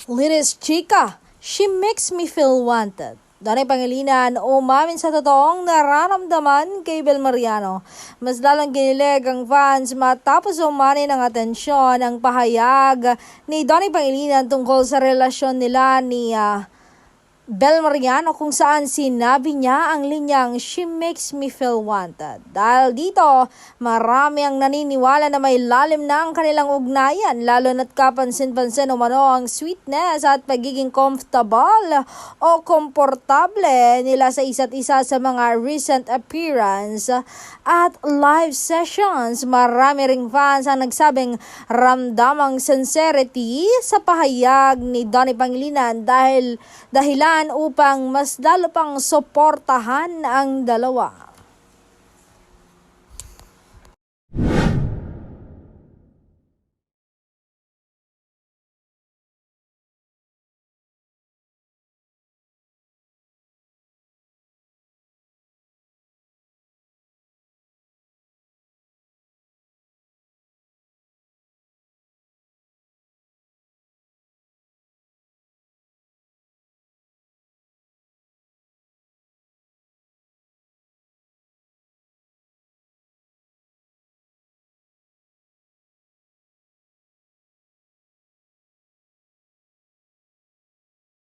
Latest chika, she makes me feel wanted. Donay Pangilinan umamin sa totoong nararamdaman kay Bel Mariano. Mas lalang ginilig ang fans matapos umani ng atensyon ang pahayag ni Donay Pangilinan tungkol sa relasyon nila ni Bel Mariano, kung saan sinabi niya ang linyang "She makes me feel wanted." Dahil dito, marami ang naniniwala na may lalim na ang kanilang ugnayan, lalo na't kapansin-pansin umano ang sweetness at pagiging comfortable o komportable nila sa isa't isa sa mga recent appearance at live sessions. Marami ring fans ang nagsabing ramdamang sincerity sa pahayag ni Donny Pangilinan dahilan upang mas lalo pang suportahan ang dalawa.